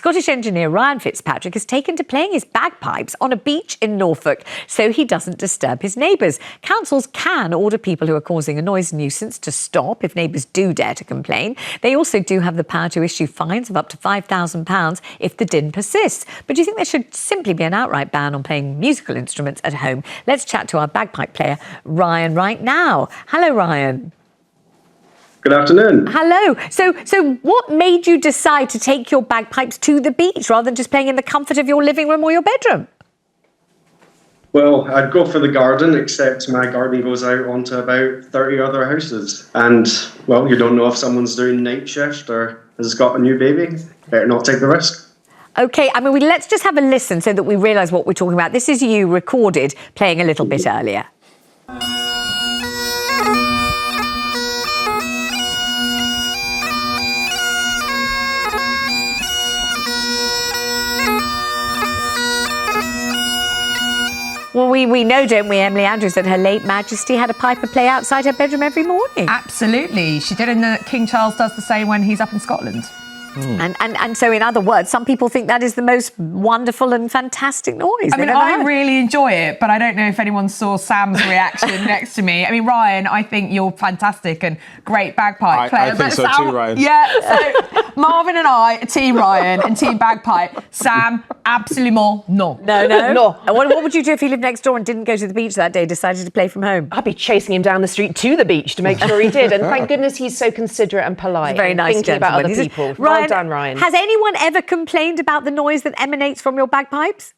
Scottish engineer Ryan Fitzpatrick has taken to playing his bagpipes on a beach in Norfolk so he doesn't disturb his neighbours. Councils can order people who are causing a noise nuisance to stop if neighbours do dare to complain. They also do have the power to issue fines of up to £5,000 if the din persists. But do you think there should simply be an outright ban on playing musical instruments at home? Let's chat to our bagpipe player, Ryan, right now. Hello, Ryan. Good afternoon. Hello. So what made you decide to take your bagpipes to the beach rather than just playing in the comfort of your living room or your bedroom? Well, I'd go for the garden, except my garden goes out onto about 30 other houses. And, well, you don't know if someone's doing night shift or has got a new baby. Better not take the risk. OK, I mean, let's just have a listen so that we realise what we're talking about. This is you recorded playing a little bit earlier. Well, we know, don't we, Emily Andrews, that Her late Majesty had a piper play outside her bedroom every morning. Absolutely. She did, and King Charles does the same when he's up in Scotland. And so, in other words, some people think that is the most wonderful and fantastic noise. I mean, I really enjoy it, but I don't know if anyone saw Sam's reaction next to me. I mean, Ryan, I think you're fantastic and great bagpipe player. I think so too, Ryan. Yeah, so Marvyn and I, Team Ryan and Team Bagpipe. Sam, absolument no. No. And what would you do if he lived next door and didn't go to the beach that day, decided to play from home? I'd be chasing him down the street to the beach to make sure he did. And thank goodness he's so considerate and polite. He's a very nice thinking gentleman. about other people. Ryan, well done, Ryan. Has anyone ever complained about the noise that emanates from your bagpipes?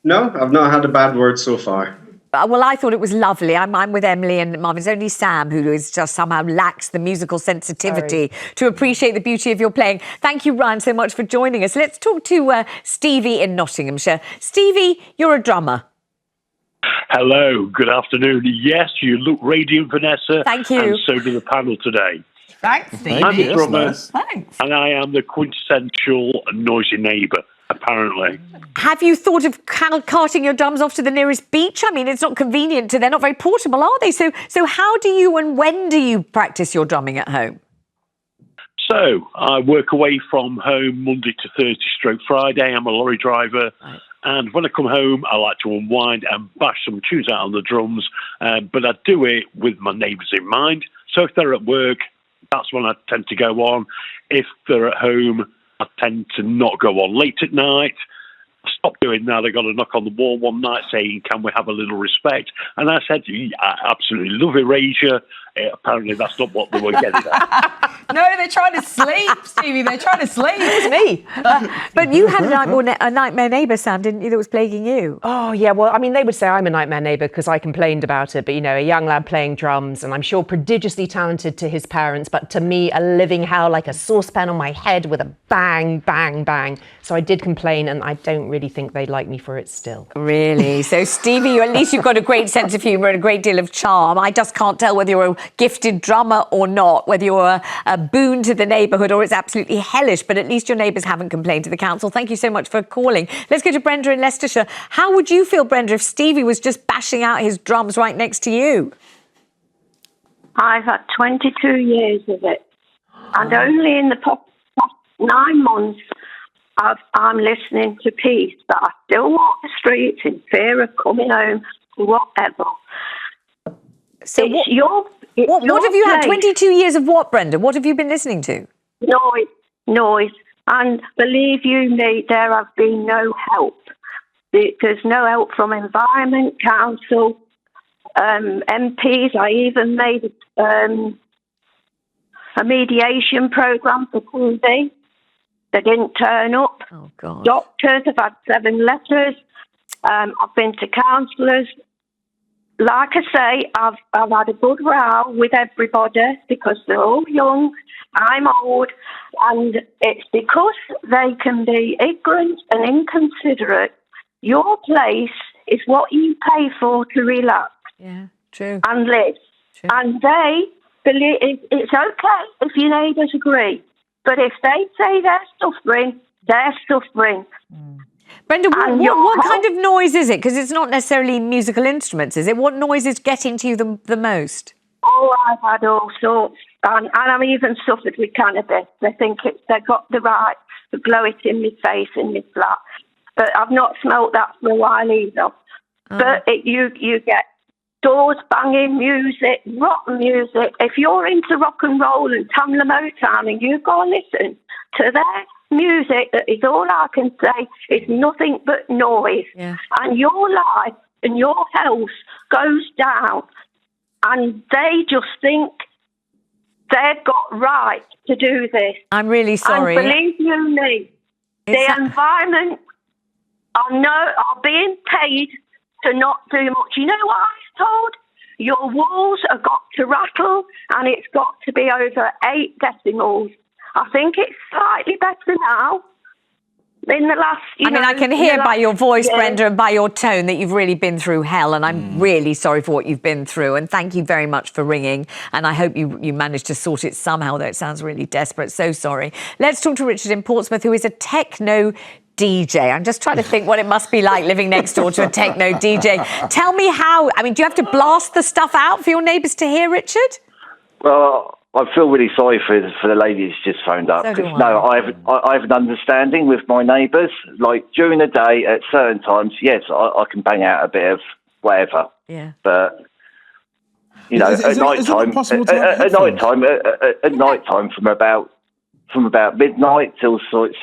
No, I've not had a bad word so far. Well, I thought it was lovely. I'm with Emily and Marvyn. It's only Sam who is just somehow lacks the musical sensitivity to appreciate the beauty of your playing. Thank you, Ryan, so much for joining us. Let's talk to Stevie in Nottinghamshire. Stevie, you're a drummer. Hello, good afternoon. Yes, you look radiant, Vanessa. Thank you. And so do the panel today. Thanks, Stevie. I'm a drummer, nice. Thanks. and I am the quintessential noisy neighbour, apparently. Have you thought of carting your drums off to the nearest beach? I mean, it's not convenient. They're not very portable, are they? So how do you and when do you practice your drumming at home? So, I work away from home Monday to Thursday stroke Friday. I'm a lorry driver. Right. And when I come home, I like to unwind and bash some tunes out on the drums. But I do it with my neighbours in mind. So if they're at work, that's when I tend to go on. If they're at home, I tend to not go on late at night. I stopped doing that. I got a knock on the wall one night saying, can we have a little respect? And I said, I absolutely love erasure. Apparently that's not what they were getting at. No, they're trying to sleep, Stevie. They're trying to sleep. It's me. But you had a nightmare neighbour, Sam, didn't you, that was plaguing you? Oh, yeah. Well, I mean, they would say I'm a nightmare neighbour because I complained about it. But, you know, a young lad playing drums and I'm sure prodigiously talented to his parents. But to me, a living hell, like a saucepan on my head with a bang, bang, bang. So I did complain and I don't really think they'd like me for it still. Really? So, Stevie, at least you've got a great sense of humour and a great deal of charm. I just can't tell whether you're a gifted drummer or not, whether you're a boon to the neighbourhood or it's absolutely hellish, but at least your neighbours haven't complained to the council. Thank you so much for calling. Let's go to Brenda in Leicestershire. How would you feel, Brenda, if Stevie was just bashing out his drums right next to you? I've had 22 years of it. And only in the past 9 months I'm listening to peace, but I still walk the streets in fear of coming home, whatever. So what have you had? 22 years of what, Brenda? What have you been listening to? Noise. And believe you me, there have been no help. There's no help from Environment Council, MPs. I even made a mediation programme for TV. They didn't turn up. Oh, God. Doctors have had 7 letters. I've been to counsellors. Like I say, I've had a good row with everybody because they're all young, I'm old, and it's because they can be ignorant and inconsiderate. Your place is what you pay for to relax. Yeah, true. And live. True. And they believe it's okay if your neighbours agree, but if they say they're suffering, they're suffering. Brenda, what kind of noise is it? Because it's not necessarily musical instruments, is it? What noises get into you the most? Oh, I've had all sorts. And I've even suffered with cannabis. They think they've got the right to blow it in my face, in my flat. But I've not smelt that for a while either. But you get doors banging, music, rock music. If you're into rock and roll and Tamla Motown and you go and listen to their music, that is all I can say. It's nothing but noise. Yeah. And your life and your health goes down. And they just think they've got right to do this. I'm really sorry. And believe you me, the environment are being paid to not do much. You know what I was told? Your walls have got to rattle and it's got to be over 8 decimals. I think it's slightly better now. In the last, I can hear by your voice, Brenda, and by your tone that you've really been through hell, and I'm really sorry for what you've been through, and thank you very much for ringing, and I hope you managed to sort it somehow, though it sounds really desperate. So sorry. Let's talk to Richard in Portsmouth, who is a techno DJ. I'm just trying to think what it must be like living next door to a techno DJ. Tell me how, do you have to blast the stuff out for your neighbours to hear, Richard? Well, I feel really sorry for the lady who's just phoned up. So do I have an understanding with my neighbours. Like during the day, at certain times, yes, I can bang out a bit of whatever. Yeah. But at night time from about midnight till 6,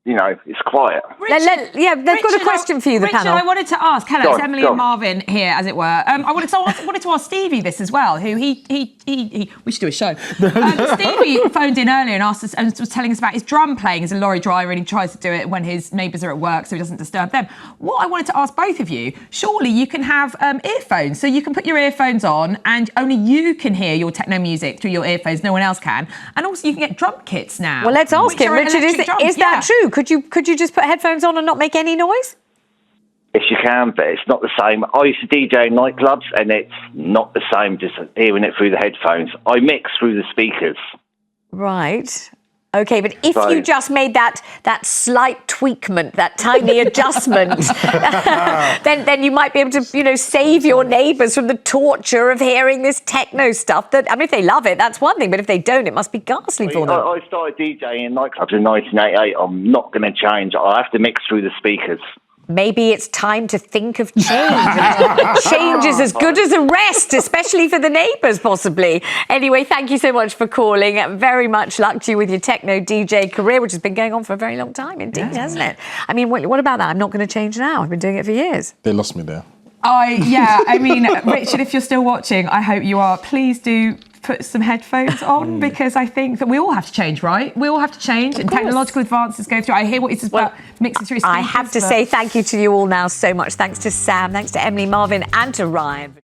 it's quiet. Richard, they've got a question for you, the Richard, panel. I wanted to ask. Hello, it's Emily and Marvyn here, as it were. I wanted to ask Stevie this as well. Who he we should do a show. Stevie phoned in earlier and asked us and was telling us about his drum playing as a lorry driver, and he tries to do it when his neighbours are at work, so he doesn't disturb them. What I wanted to ask both of you: surely you can have earphones, so you can put your earphones on, and only you can hear your techno music through your earphones. No one else can. And also, you can get drum kits now. Well, let's ask him, Richard. Is that true? Could you just put headphones on and not make any noise? Yes, you can, but it's not the same. I used to DJ in nightclubs, and it's not the same just hearing it through the headphones. I mix through the speakers. Right. Okay, but if you just made that slight tweakment, that tiny adjustment, then you might be able to, save your neighbours from the torture of hearing this techno stuff. If they love it, that's one thing, but if they don't, it must be ghastly for them. I started DJing in nightclubs in 1988. I'm not going to change. I have to mix through the speakers. Maybe it's time to think of change. Change is as good as a rest, especially for the neighbours, possibly. Anyway, thank you so much for calling. Very much luck to you with your techno DJ career, which has been going on for a very long time, indeed, hasn't it? What about that? I'm not going to change now. I've been doing it for years. They lost me there. Richard, if you're still watching, I hope you are. Please do put some headphones on, because I think that we all have to change, right? We all have to change, and technological advances go through. I hear what he says about mixing through speakers. I have to say thank you to you all now so much. Thanks to Sam, thanks to Emily, Marvyn, and to Ryan.